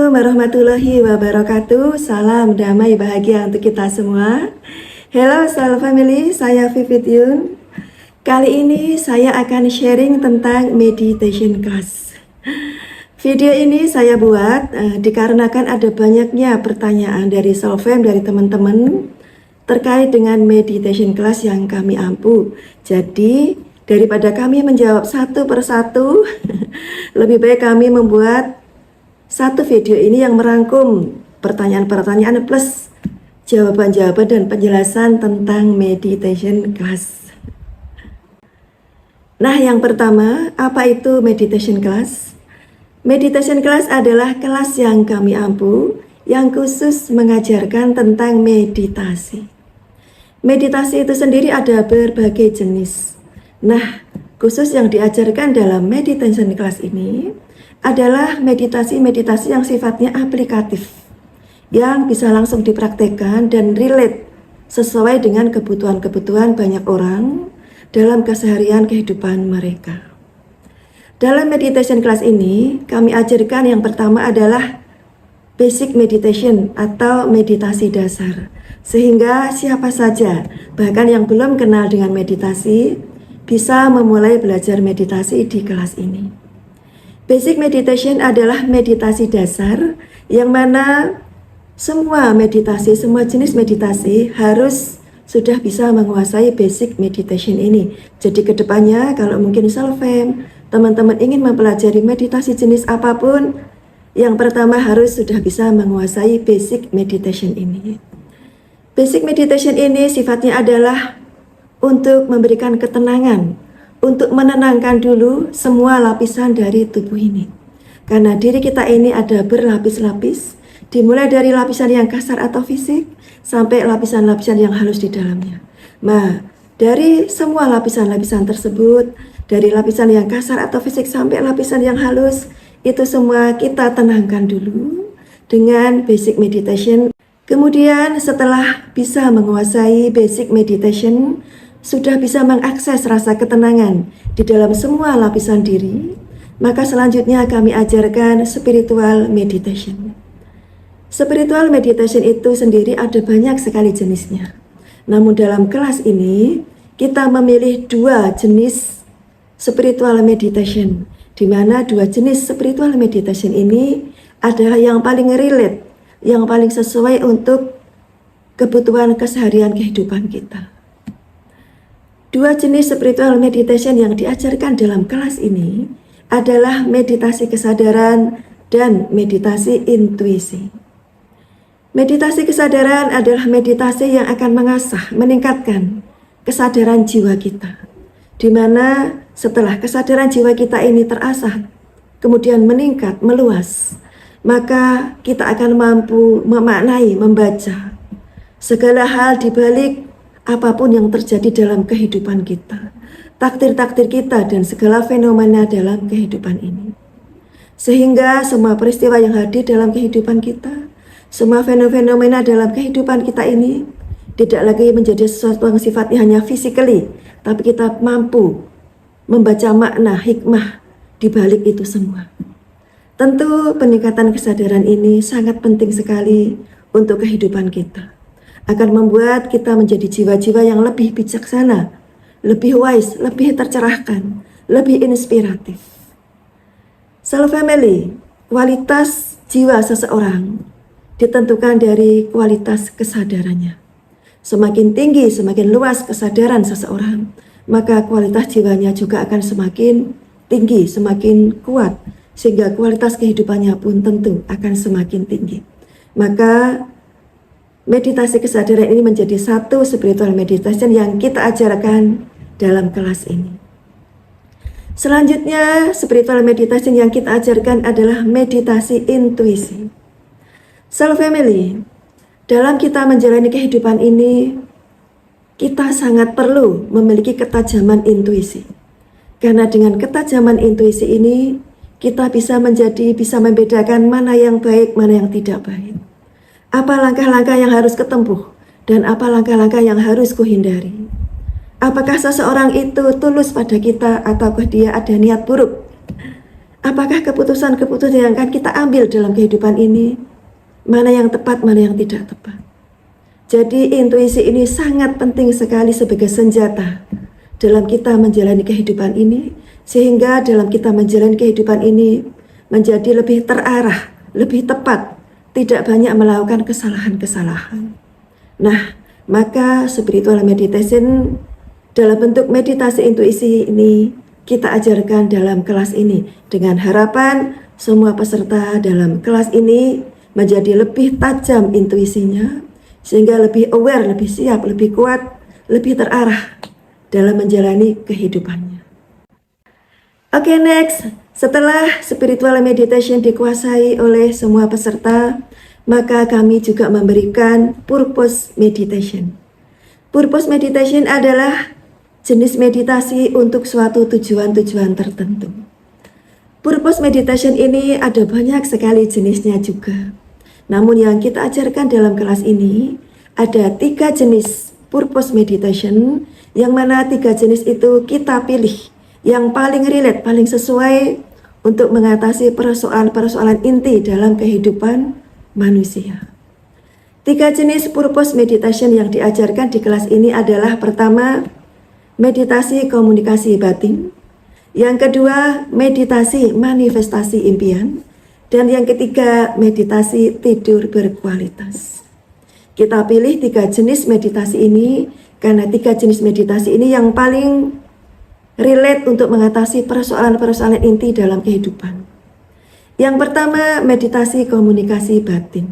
Assalamualaikum warahmatullahi wabarakatuh. Salam damai bahagia untuk kita semua. Hello Soul Family, saya Vivit Yun. Kali ini saya akan sharing tentang meditation class. Video ini saya buat dikarenakan ada banyaknya pertanyaan dari Soul Fam, dari teman-teman terkait dengan meditation class yang kami ampu. Jadi daripada kami menjawab satu persatu, lebih baik kami membuat satu video ini yang merangkum pertanyaan-pertanyaan plus jawaban-jawaban dan penjelasan tentang meditation class. Nah, yang pertama, apa itu meditation class? Meditation class adalah kelas yang kami ampu yang khusus mengajarkan tentang meditasi. Meditasi itu sendiri ada berbagai jenis. Nah, khusus yang diajarkan dalam meditation class ini adalah meditasi-meditasi yang sifatnya aplikatif, yang bisa langsung dipraktekkan dan relate sesuai dengan kebutuhan-kebutuhan banyak orang dalam keseharian kehidupan mereka. Dalam meditation class ini, kami ajarkan yang pertama adalah basic meditation atau meditasi dasar, sehingga siapa saja, bahkan yang belum kenal dengan meditasi, bisa memulai belajar meditasi di kelas ini. Basic meditation adalah meditasi dasar yang mana semua meditasi, semua jenis meditasi harus sudah bisa menguasai basic meditation ini. Jadi kedepannya kalau mungkin Soul Fam, teman-teman ingin mempelajari meditasi jenis apapun, yang pertama harus sudah bisa menguasai basic meditation ini. Basic meditation ini sifatnya adalah untuk memberikan ketenangan, untuk menenangkan dulu semua lapisan dari tubuh ini. Karena diri kita ini ada berlapis-lapis, dimulai dari lapisan yang kasar atau fisik, sampai lapisan-lapisan yang halus di dalamnya. Nah, dari semua lapisan-lapisan tersebut, dari lapisan yang kasar atau fisik sampai lapisan yang halus, itu semua kita tenangkan dulu dengan basic meditation. Kemudian setelah bisa menguasai basic meditation, sudah bisa mengakses rasa ketenangan di dalam semua lapisan diri, maka selanjutnya kami ajarkan spiritual meditation. Spiritual meditation itu sendiri ada banyak sekali jenisnya. Namun dalam kelas ini kita memilih dua jenis spiritual meditation, di mana dua jenis spiritual meditation ini adalah yang paling relate, yang paling sesuai untuk kebutuhan keseharian kehidupan kita. Dua jenis spiritual meditation yang diajarkan dalam kelas ini adalah meditasi kesadaran dan meditasi intuisi. Meditasi kesadaran adalah meditasi yang akan mengasah, meningkatkan kesadaran jiwa kita, di mana setelah kesadaran jiwa kita ini terasah, kemudian meningkat, meluas, maka kita akan mampu memaknai, membaca segala hal di balik apapun yang terjadi dalam kehidupan kita, takdir-takdir kita dan segala fenomena dalam kehidupan ini. Sehingga semua peristiwa yang hadir dalam kehidupan kita, semua fenomena dalam kehidupan kita ini tidak lagi menjadi sesuatu yang sifatnya hanya physically, tapi kita mampu membaca makna, hikmah di balik itu semua. Tentu peningkatan kesadaran ini sangat penting sekali untuk kehidupan kita. Akan membuat kita menjadi jiwa-jiwa yang lebih bijaksana, lebih wise, lebih tercerahkan, lebih inspiratif. Soul Family, kualitas jiwa seseorang ditentukan dari kualitas kesadarannya. Semakin tinggi, semakin luas kesadaran seseorang, maka kualitas jiwanya juga akan semakin tinggi, semakin kuat, sehingga kualitas kehidupannya pun tentu akan semakin tinggi. Maka meditasi kesadaran ini menjadi satu spiritual meditation yang kita ajarkan dalam kelas ini. Selanjutnya, spiritual meditation yang kita ajarkan adalah meditasi intuisi. Soul Family, dalam kita menjalani kehidupan ini, kita sangat perlu memiliki ketajaman intuisi. Karena dengan ketajaman intuisi ini, kita bisa membedakan mana yang baik, mana yang tidak baik. Apa langkah-langkah yang harus ketempuh dan apa langkah-langkah yang harus kuhindari. Apakah seseorang itu tulus pada kita ataukah dia ada niat buruk? Apakah keputusan-keputusan yang akan kita ambil dalam kehidupan ini, mana yang tepat, mana yang tidak tepat. Jadi intuisi ini sangat penting sekali sebagai senjata dalam kita menjalani kehidupan ini, sehingga dalam kita menjalani kehidupan ini menjadi lebih terarah, lebih tepat, tidak banyak melakukan kesalahan-kesalahan. Nah, maka spiritual meditation dalam bentuk meditasi intuisi ini kita ajarkan dalam kelas ini, dengan harapan semua peserta dalam kelas ini menjadi lebih tajam intuisinya, sehingga lebih aware, lebih siap, lebih kuat, lebih terarah dalam menjalani kehidupannya. Oke, next. Setelah spiritual meditation dikuasai oleh semua peserta, maka kami juga memberikan purpose meditation. Purpose meditation adalah jenis meditasi untuk suatu tujuan-tujuan tertentu. Purpose meditation ini ada banyak sekali jenisnya juga. Namun yang kita ajarkan dalam kelas ini ada 3 jenis purpose meditation, yang mana 3 jenis itu kita pilih yang paling relate, paling sesuai untuk mengatasi persoalan-persoalan inti dalam kehidupan manusia. 3 jenis purpose meditation yang diajarkan di kelas ini adalah: pertama, meditasi komunikasi batin; yang kedua, meditasi manifestasi impian; dan yang ketiga, meditasi tidur berkualitas. Kita pilih 3 jenis meditasi ini karena 3 jenis meditasi ini yang paling relate untuk mengatasi persoalan-persoalan inti dalam kehidupan. Yang pertama, meditasi komunikasi batin.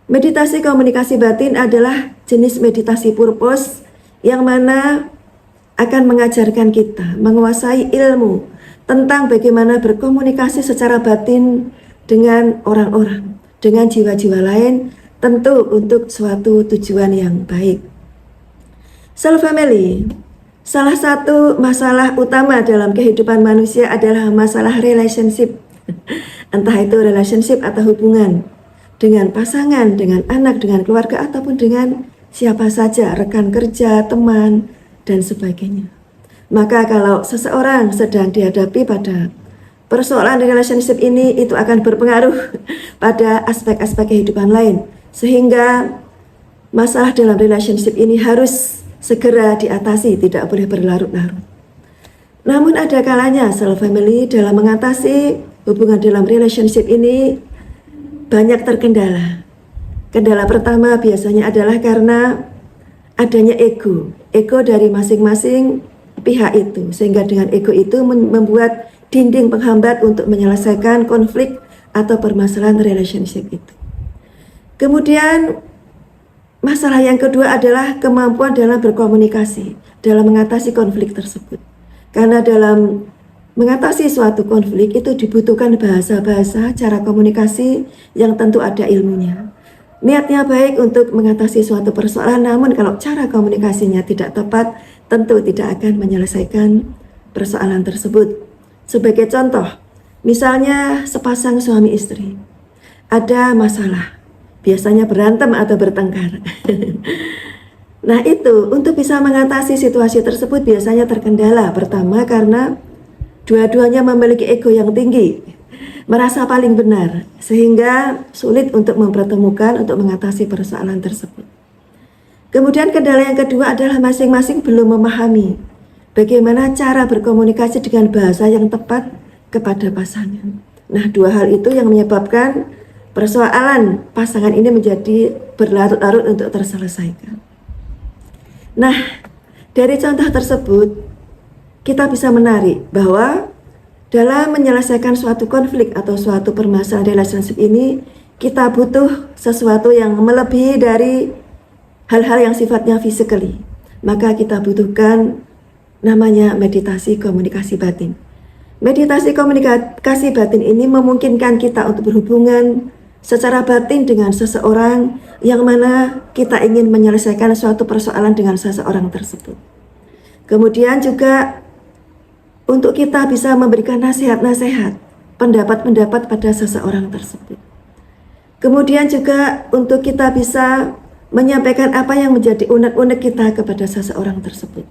Meditasi komunikasi batin adalah jenis meditasi purpose yang mana akan mengajarkan kita menguasai ilmu tentang bagaimana berkomunikasi secara batin dengan orang-orang, dengan jiwa-jiwa lain, tentu untuk suatu tujuan yang baik. Self family, salah satu masalah utama dalam kehidupan manusia adalah masalah relationship. Entah itu relationship atau hubungan dengan pasangan, dengan anak, dengan keluarga, ataupun dengan siapa saja, rekan kerja, teman, dan sebagainya. Maka kalau seseorang sedang dihadapi pada persoalan relationship ini, itu akan berpengaruh pada aspek-aspek kehidupan lain, sehingga masalah dalam relationship ini harus segera diatasi, tidak boleh berlarut-larut. Namun ada kalanya self family dalam mengatasi hubungan dalam relationship ini banyak terkendala. Kendala pertama biasanya adalah karena adanya ego dari masing-masing pihak itu, sehingga dengan ego itu membuat dinding penghambat untuk menyelesaikan konflik atau permasalahan relationship itu. Kemudian masalah yang kedua adalah kemampuan dalam berkomunikasi, dalam mengatasi konflik tersebut. Karena dalam mengatasi suatu konflik itu dibutuhkan bahasa-bahasa, cara komunikasi yang tentu ada ilmunya. Niatnya baik untuk mengatasi suatu persoalan, namun kalau cara komunikasinya tidak tepat, tentu tidak akan menyelesaikan persoalan tersebut. Sebagai contoh, misalnya sepasang suami istri, ada masalah, biasanya berantem atau bertengkar. Nah itu, untuk bisa mengatasi situasi tersebut biasanya terkendala. Pertama, karena dua-duanya memiliki ego yang tinggi, merasa paling benar, sehingga sulit untuk mempertemukan untuk mengatasi persoalan tersebut. Kemudian kendala yang kedua adalah masing-masing belum memahami bagaimana cara berkomunikasi dengan bahasa yang tepat kepada pasangan. Nah, 2 hal itu yang menyebabkan persoalan pasangan ini menjadi berlarut-larut untuk terselesaikan. Nah, dari contoh tersebut kita bisa menarik bahwa dalam menyelesaikan suatu konflik atau suatu permasalahan relationship ini, kita butuh sesuatu yang melebihi dari hal-hal yang sifatnya physically. Maka kita butuhkan namanya meditasi komunikasi batin. Meditasi komunikasi batin ini memungkinkan kita untuk berhubungan secara batin dengan seseorang yang mana kita ingin menyelesaikan suatu persoalan dengan seseorang tersebut. Kemudian juga untuk kita bisa memberikan nasihat-nasihat, pendapat-pendapat pada seseorang tersebut. Kemudian juga untuk kita bisa menyampaikan apa yang menjadi unek-unek kita kepada seseorang tersebut.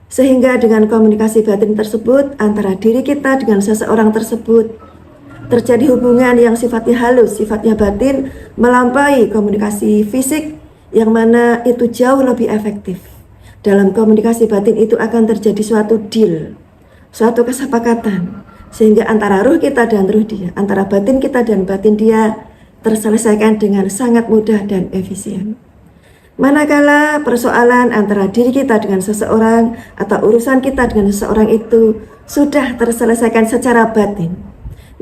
Sehingga dengan komunikasi batin tersebut antara diri kita dengan seseorang tersebut terjadi hubungan yang sifatnya halus, sifatnya batin, melampaui komunikasi fisik yang mana itu jauh lebih efektif. Dalam komunikasi batin itu akan terjadi suatu deal, suatu kesepakatan, sehingga antara ruh kita dan ruh dia, antara batin kita dan batin dia terselesaikan dengan sangat mudah dan efisien. Manakala persoalan antara diri kita dengan seseorang atau urusan kita dengan seseorang itu sudah terselesaikan secara batin,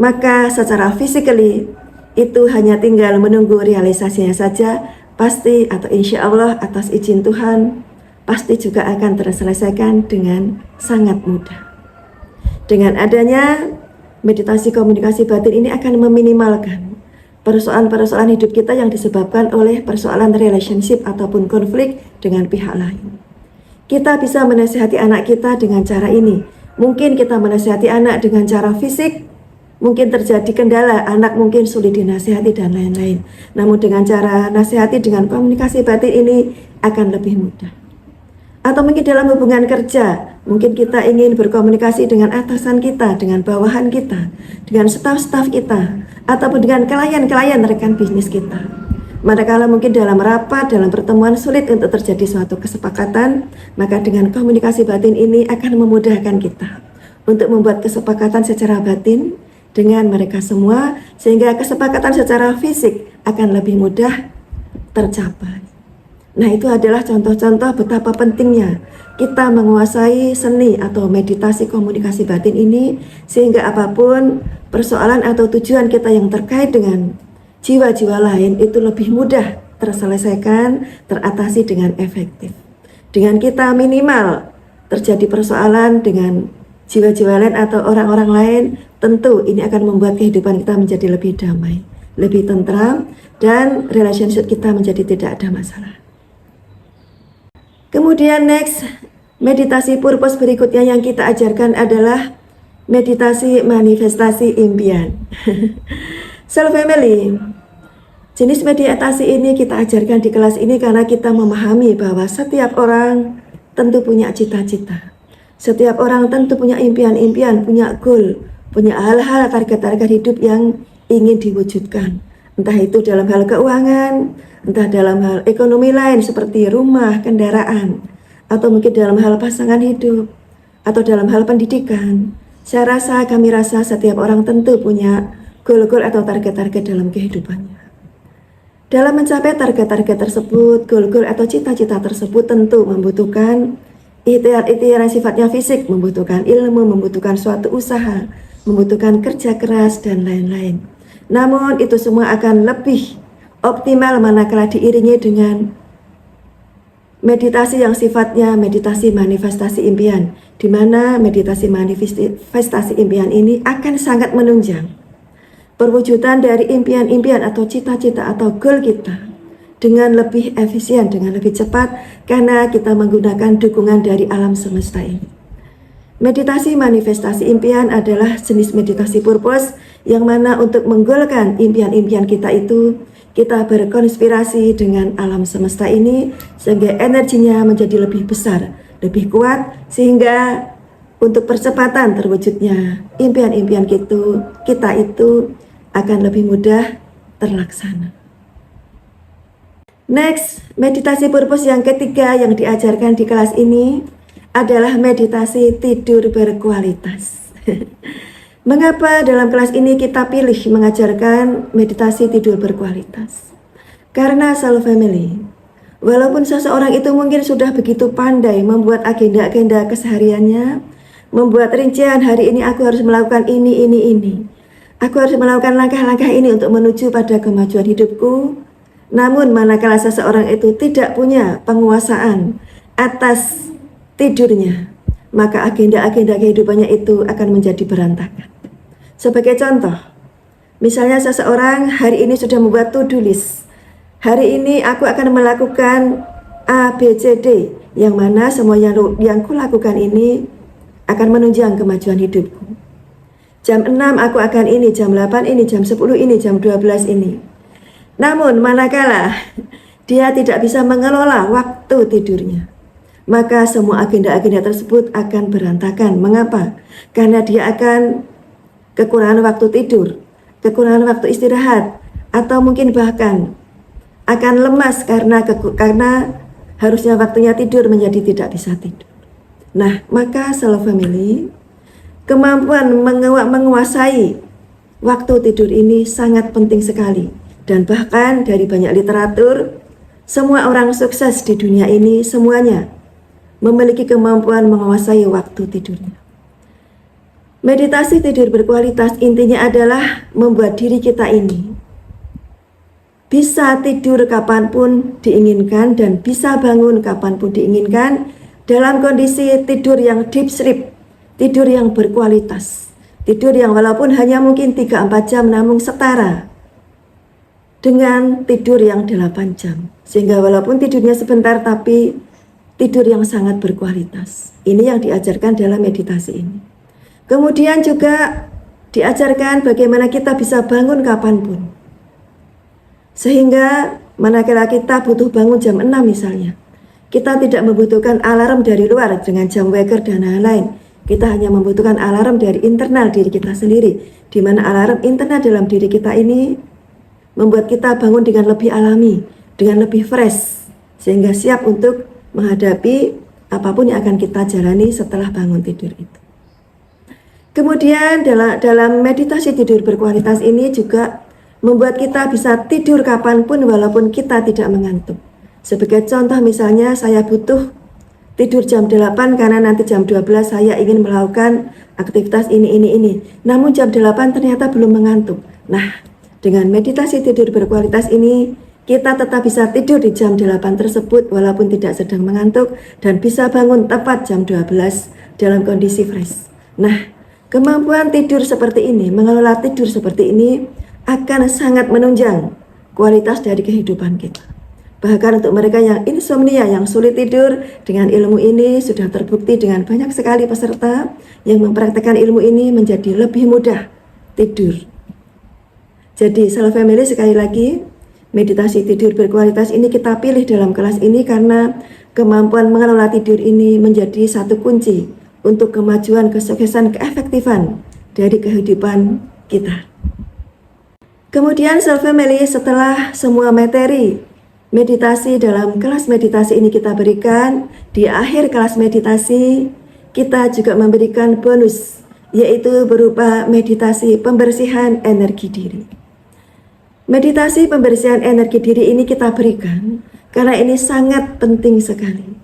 maka secara physically itu hanya tinggal menunggu realisasinya saja, pasti atau insya Allah atas izin Tuhan pasti juga akan terselesaikan dengan sangat mudah. Dengan adanya meditasi komunikasi batin ini akan meminimalkan persoalan-persoalan hidup kita yang disebabkan oleh persoalan relationship ataupun konflik dengan pihak lain. Kita bisa menasihati anak kita dengan cara ini. Mungkin kita menasihati anak dengan cara fisik, mungkin terjadi kendala, anak mungkin sulit dinasihati dan lain-lain. Namun dengan cara nasihati dengan komunikasi batin ini akan lebih mudah. Atau mungkin dalam hubungan kerja, mungkin kita ingin berkomunikasi dengan atasan kita, dengan bawahan kita, dengan staf-staf kita, ataupun dengan klien-klien rekan bisnis kita. Manakala mungkin dalam rapat, dalam pertemuan sulit untuk terjadi suatu kesepakatan, maka dengan komunikasi batin ini akan memudahkan kita untuk membuat kesepakatan secara batin dengan mereka semua, sehingga kesepakatan secara fisik akan lebih mudah tercapai. Nah, itu adalah contoh-contoh betapa pentingnya kita menguasai seni atau meditasi komunikasi batin ini, sehingga apapun persoalan atau tujuan kita yang terkait dengan jiwa-jiwa lain itu lebih mudah terselesaikan, teratasi dengan efektif. Dengan kita minimal terjadi persoalan dengan jiwa-jiwa lain atau orang-orang lain, tentu ini akan membuat kehidupan kita menjadi lebih damai, lebih tentram, dan relationship kita menjadi tidak ada masalah. Kemudian next, meditasi purpose berikutnya yang kita ajarkan adalah meditasi manifestasi impian. Self family. Jenis meditasi ini kita ajarkan di kelas ini karena kita memahami bahwa setiap orang tentu punya cita-cita. Setiap orang tentu punya impian-impian, punya goal, punya hal-hal target-target hidup yang ingin diwujudkan. Entah itu dalam hal keuangan, entah dalam hal ekonomi lain seperti rumah, kendaraan, atau mungkin dalam hal pasangan hidup, atau dalam hal pendidikan. Kami rasa setiap orang tentu punya goal-goal atau target-target dalam kehidupannya. Dalam mencapai target-target tersebut, goal-goal atau cita-cita tersebut tentu membutuhkan ikhtiar-ikhtiar yang sifatnya fisik, membutuhkan ilmu, membutuhkan suatu usaha, membutuhkan kerja keras, dan lain-lain. Namun itu semua akan lebih optimal manakala diiringi dengan meditasi yang sifatnya meditasi manifestasi impian, di mana meditasi manifestasi impian ini akan sangat menunjang perwujudan dari impian-impian atau cita-cita atau goal kita dengan lebih efisien, dengan lebih cepat, karena kita menggunakan dukungan dari alam semesta ini. Meditasi manifestasi impian adalah jenis meditasi purpose yang mana untuk menggolkan impian-impian kita itu, kita berkonspirasi dengan alam semesta ini sehingga energinya menjadi lebih besar, lebih kuat, sehingga untuk percepatan terwujudnya impian-impian kita itu akan lebih mudah terlaksana. Next, meditasi purpose yang ketiga yang diajarkan di kelas ini adalah meditasi tidur berkualitas. Mengapa dalam kelas ini kita pilih mengajarkan meditasi tidur berkualitas? Karena self family, walaupun seseorang itu mungkin sudah begitu pandai membuat agenda-agenda kesehariannya, membuat rincian hari ini aku harus melakukan ini. Aku harus melakukan langkah-langkah ini untuk menuju pada kemajuan hidupku. Namun manakala seseorang itu tidak punya penguasaan atas tidurnya, maka agenda-agenda kehidupannya itu akan menjadi berantakan. Sebagai contoh, misalnya seseorang hari ini sudah membuat to-do list. Hari ini aku akan melakukan A, B, C, D, yang mana semua yang kulakukan ini akan menunjang kemajuan hidupku. Jam 6 aku akan ini, jam 8 ini, jam 10 ini, jam 12 ini. Namun manakala dia tidak bisa mengelola waktu tidurnya, maka semua agenda-agenda tersebut akan berantakan. Mengapa? Karena dia akan kekurangan waktu tidur, kekurangan waktu istirahat, atau mungkin bahkan akan lemas karena harusnya waktunya tidur menjadi tidak bisa tidur. Nah, maka Shalom Family, kemampuan menguasai waktu tidur ini sangat penting sekali. Dan bahkan dari banyak literatur, semua orang sukses di dunia ini semuanya memiliki kemampuan menguasai waktu tidurnya. Meditasi tidur berkualitas intinya adalah membuat diri kita ini bisa tidur kapanpun diinginkan dan bisa bangun kapanpun diinginkan dalam kondisi tidur yang deep sleep, tidur yang berkualitas, tidur yang walaupun hanya mungkin 3-4 jam namun setara dengan tidur yang 8 jam. Sehingga walaupun tidurnya sebentar tapi tidur yang sangat berkualitas. Ini yang diajarkan dalam meditasi ini. Kemudian juga diajarkan bagaimana kita bisa bangun kapanpun. Sehingga manakala kita butuh bangun jam 6 misalnya, kita tidak membutuhkan alarm dari luar dengan jam waker dan lain-lain. Kita hanya membutuhkan alarm dari internal diri kita sendiri, di mana alarm internal dalam diri kita ini membuat kita bangun dengan lebih alami, dengan lebih fresh, sehingga siap untuk menghadapi apapun yang akan kita jalani setelah bangun tidur itu. Kemudian dalam meditasi tidur berkualitas ini juga membuat kita bisa tidur kapanpun walaupun kita tidak mengantuk. Sebagai contoh misalnya saya butuh tidur jam 8 karena nanti jam 12 saya ingin melakukan aktivitas ini. Namun jam 8 ternyata belum mengantuk. Nah, dengan meditasi tidur berkualitas ini kita tetap bisa tidur di jam 8 tersebut walaupun tidak sedang mengantuk dan bisa bangun tepat jam 12 dalam kondisi fresh. Nah, kemampuan tidur seperti ini, mengelola tidur seperti ini akan sangat menunjang kualitas dari kehidupan kita. Bahkan untuk mereka yang insomnia, yang sulit tidur, dengan ilmu ini sudah terbukti dengan banyak sekali peserta yang mempraktekkan ilmu ini menjadi lebih mudah tidur. Jadi Shalom Family, sekali lagi, meditasi tidur berkualitas ini kita pilih dalam kelas ini karena kemampuan mengelola tidur ini menjadi satu kunci untuk kemajuan, kesuksesan, keefektifan dari kehidupan kita. Kemudian Shalom Family, setelah semua materi meditasi dalam kelas meditasi ini kita berikan, di akhir kelas meditasi kita juga memberikan bonus, yaitu berupa meditasi pembersihan energi diri. Meditasi pembersihan energi diri ini kita berikan karena ini sangat penting sekali.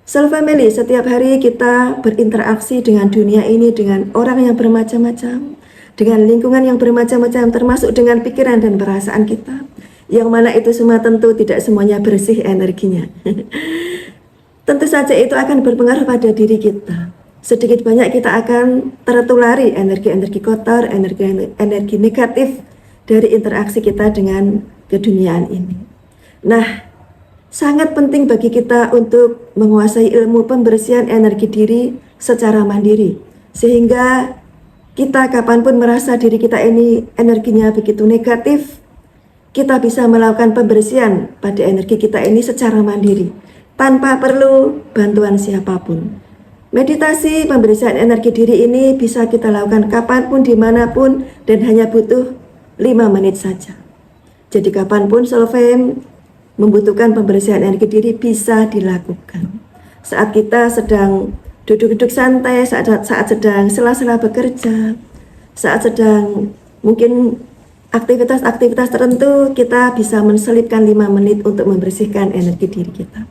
Shalom Family, setiap hari kita berinteraksi dengan dunia ini, dengan orang yang bermacam-macam, dengan lingkungan yang bermacam-macam, termasuk dengan pikiran dan perasaan kita, yang mana itu semua tentu tidak semuanya bersih energinya. Tentu saja itu akan berpengaruh pada diri kita. Sedikit banyak kita akan tertulari energi-energi kotor, energi negatif dari interaksi kita dengan keduniaan ini. Nah, sangat penting bagi kita untuk menguasai ilmu pembersihan energi diri secara mandiri, sehingga kita kapanpun merasa diri kita ini energinya begitu negatif, kita bisa melakukan pembersihan pada energi kita ini secara mandiri, tanpa perlu bantuan siapapun. Meditasi pembersihan energi diri ini bisa kita lakukan kapanpun, dimanapun, dan hanya butuh 5 menit saja. Jadi kapanpun Shalom Fam membutuhkan pembersihan energi diri bisa dilakukan. Saat kita sedang duduk-duduk santai, saat sedang sela-sela bekerja, saat sedang mungkin aktivitas-aktivitas tertentu, kita bisa menselipkan 5 menit untuk membersihkan energi diri kita.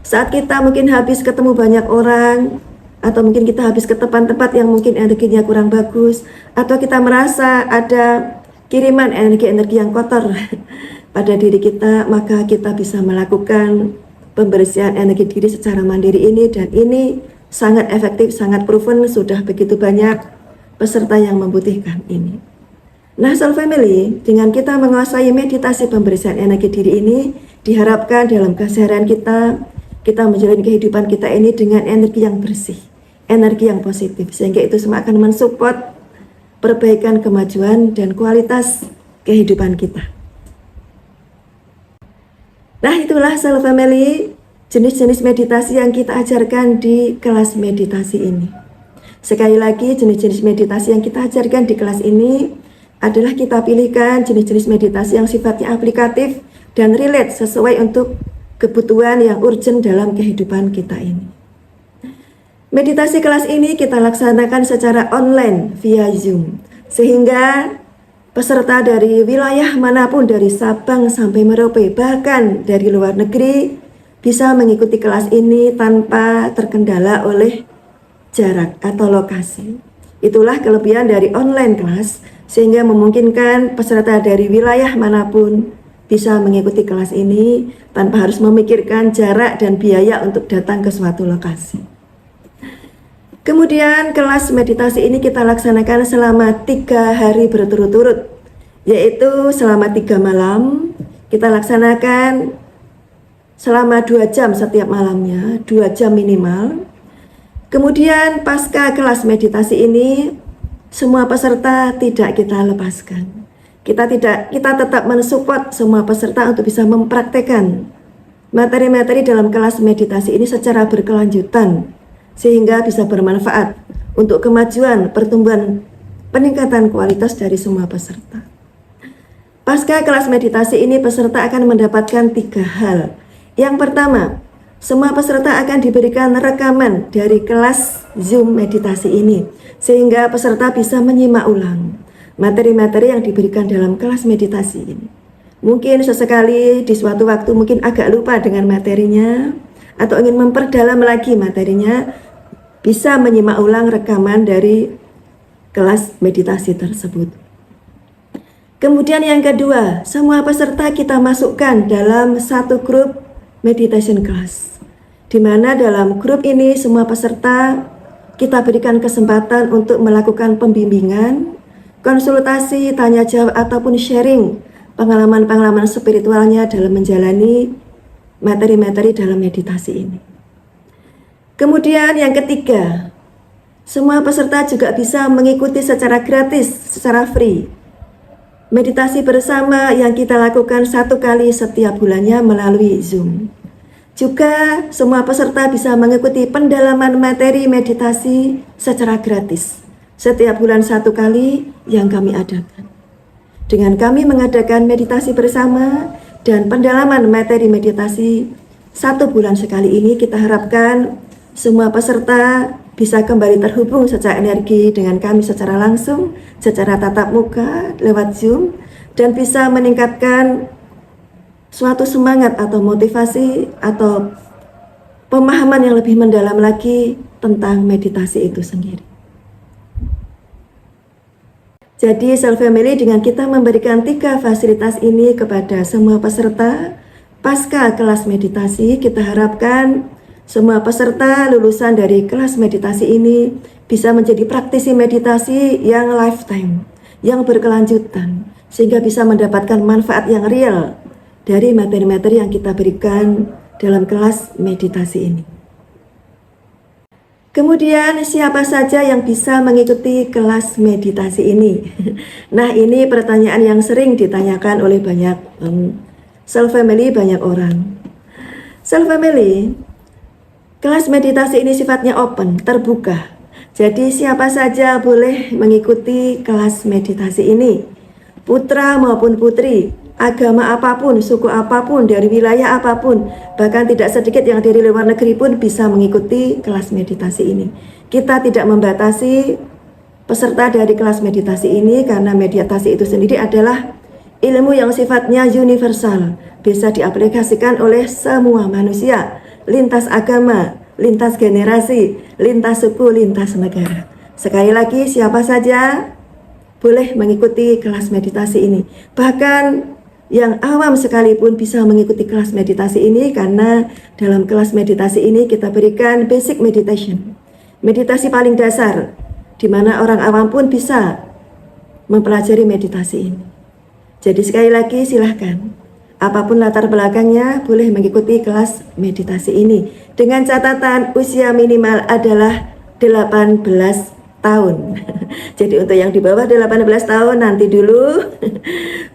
Saat kita mungkin habis ketemu banyak orang, atau mungkin kita habis ke tempat-tempat yang mungkin energinya kurang bagus, atau kita merasa ada kiriman energi-energi yang kotor pada diri kita, maka kita bisa melakukan pembersihan energi diri secara mandiri ini, dan ini sangat efektif, sangat proven, sudah begitu banyak peserta yang membutuhkan ini. Nah, Shalom Family, dengan kita menguasai meditasi pembersihan energi diri ini, diharapkan dalam keseharian kita menjalani kehidupan kita ini dengan energi yang bersih, energi yang positif, sehingga itu semua akan mensupport perbaikan, kemajuan, dan kualitas kehidupan kita. Nah, itulah Shalom Family, jenis-jenis meditasi yang kita ajarkan di kelas meditasi ini. Sekali lagi, jenis-jenis meditasi yang kita ajarkan di kelas ini adalah kita pilihkan jenis-jenis meditasi yang sifatnya aplikatif dan relate sesuai untuk kebutuhan yang urgent dalam kehidupan kita ini. Meditasi kelas ini kita laksanakan secara online via Zoom, sehingga peserta dari wilayah manapun dari Sabang sampai Merauke, bahkan dari luar negeri, bisa mengikuti kelas ini tanpa terkendala oleh jarak atau lokasi. Itulah kelebihan dari online kelas, sehingga memungkinkan peserta dari wilayah manapun bisa mengikuti kelas ini tanpa harus memikirkan jarak dan biaya untuk datang ke suatu lokasi. Kemudian kelas meditasi ini kita laksanakan selama 3 hari berturut-turut, yaitu selama 3 malam. Kita laksanakan selama 2 jam setiap malamnya, 2 jam minimal. Kemudian pasca kelas meditasi ini, semua peserta tidak kita lepaskan. Kita tetap mensupport semua peserta untuk bisa mempraktekkan materi-materi dalam kelas meditasi ini secara berkelanjutan, sehingga bisa bermanfaat untuk kemajuan, pertumbuhan, peningkatan kualitas dari semua peserta. Pasca kelas meditasi ini, peserta akan mendapatkan 3 hal. Yang pertama, semua peserta akan diberikan rekaman dari kelas Zoom meditasi ini, sehingga peserta bisa menyimak ulang materi-materi yang diberikan dalam kelas meditasi ini. Mungkin sesekali di suatu waktu mungkin agak lupa dengan materinya, atau ingin memperdalam lagi materinya, bisa menyimak ulang rekaman dari kelas meditasi tersebut. Kemudian yang kedua, semua peserta kita masukkan dalam satu grup meditation class, di mana dalam grup ini semua peserta kita berikan kesempatan untuk melakukan pembimbingan, konsultasi, tanya jawab, ataupun sharing pengalaman-pengalaman spiritualnya dalam menjalani materi-materi dalam meditasi ini. Kemudian yang ketiga, semua peserta juga bisa mengikuti secara gratis, secara free, meditasi bersama yang kita lakukan 1 kali setiap bulannya melalui Zoom. Juga semua peserta bisa mengikuti pendalaman materi meditasi secara gratis setiap bulan 1 kali yang kami adakan. Dengan kami mengadakan meditasi bersama dan pendalaman materi meditasi 1 bulan sekali ini, kita harapkan semua peserta bisa kembali terhubung secara energi dengan kami secara langsung, secara tatap muka lewat Zoom, dan bisa meningkatkan suatu semangat atau motivasi atau pemahaman yang lebih mendalam lagi tentang meditasi itu sendiri. Jadi Self Family, dengan kita memberikan 3 fasilitas ini kepada semua peserta pasca kelas meditasi, kita harapkan semua peserta lulusan dari kelas meditasi ini bisa menjadi praktisi meditasi yang lifetime, yang berkelanjutan, sehingga bisa mendapatkan manfaat yang real dari materi-materi yang kita berikan dalam kelas meditasi ini. Kemudian siapa saja yang bisa mengikuti kelas meditasi ini? Nah, ini pertanyaan yang sering ditanyakan oleh banyak Self Family, banyak orang. Self Family, kelas meditasi ini sifatnya open, terbuka. Jadi siapa saja boleh mengikuti kelas meditasi ini. Putra maupun putri, agama apapun, suku apapun, dari wilayah apapun, bahkan tidak sedikit yang dari luar negeri pun bisa mengikuti kelas meditasi ini. Kita tidak membatasi peserta dari kelas meditasi ini, karena meditasi itu sendiri adalah ilmu yang sifatnya universal, bisa diaplikasikan oleh semua manusia, lintas agama, lintas generasi, lintas suku, lintas negara. Sekali lagi, siapa saja boleh mengikuti kelas meditasi ini. Bahkan yang awam sekalipun bisa mengikuti kelas meditasi ini, karena dalam kelas meditasi ini kita berikan basic meditation, meditasi paling dasar, di mana orang awam pun bisa mempelajari meditasi ini. Jadi sekali lagi, silahkan, apapun latar belakangnya, boleh mengikuti kelas meditasi ini, dengan catatan usia minimal adalah 18 tahun. Jadi untuk yang di bawah 18 tahun nanti dulu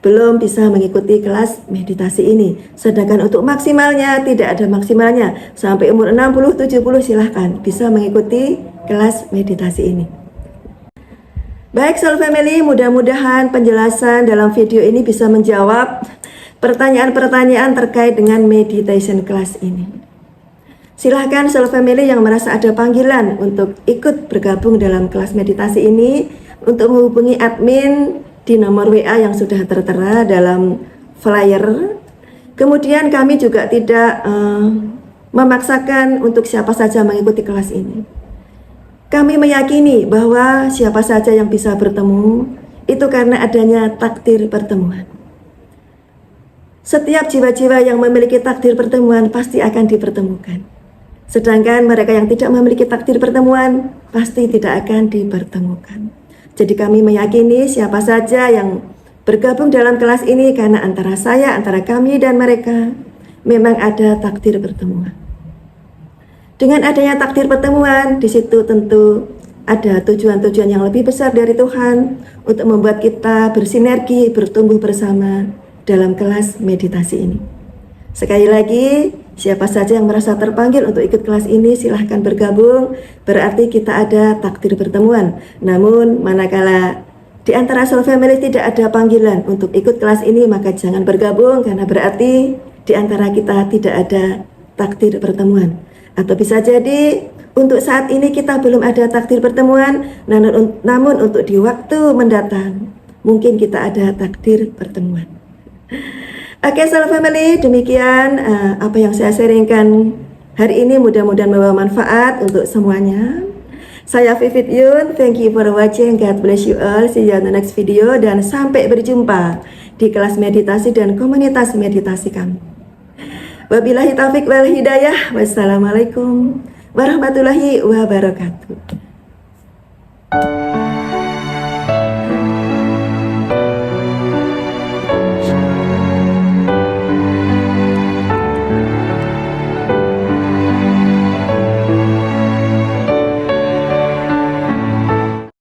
belum bisa mengikuti kelas meditasi ini. Sedangkan untuk maksimalnya tidak ada maksimalnya. Sampai umur 60-70 silahkan bisa mengikuti kelas meditasi ini. Baik Soul Family, mudah-mudahan penjelasan dalam video ini bisa menjawab pertanyaan-pertanyaan terkait dengan meditation class ini. Silahkan Soul Family yang merasa ada panggilan untuk ikut bergabung dalam kelas meditasi ini untuk menghubungi admin di nomor WA yang sudah tertera dalam flyer. Kemudian kami juga tidak memaksakan untuk siapa saja mengikuti kelas ini. Kami meyakini bahwa siapa saja yang bisa bertemu itu karena adanya takdir pertemuan. Setiap jiwa-jiwa yang memiliki takdir pertemuan pasti akan dipertemukan. Sedangkan mereka yang tidak memiliki takdir pertemuan pasti tidak akan dipertemukan. Jadi kami meyakini siapa saja yang bergabung dalam kelas ini karena antara kami dan mereka memang ada takdir pertemuan. Dengan adanya takdir pertemuan, di situ tentu ada tujuan-tujuan yang lebih besar dari Tuhan untuk membuat kita bersinergi, bertumbuh bersama dalam kelas meditasi ini. Sekali lagi, siapa saja yang merasa terpanggil untuk ikut kelas ini silahkan bergabung, berarti kita ada takdir pertemuan. Namun manakala di antara Soul Family tidak ada panggilan untuk ikut kelas ini, maka jangan bergabung karena berarti di antara kita tidak ada takdir pertemuan. Atau bisa jadi untuk saat ini kita belum ada takdir pertemuan, namun untuk di waktu mendatang mungkin kita ada takdir pertemuan. Oke Soul Family, demikian apa yang saya sharingkan hari ini, mudah-mudahan membawa manfaat untuk semuanya. Saya Vivit Yun, thank you for watching, God bless you all, see you on the next video, dan sampai berjumpa di kelas meditasi dan komunitas meditasi kami. Wabillahi taufiq wal hidayah, wassalamualaikum warahmatullahi wabarakatuh.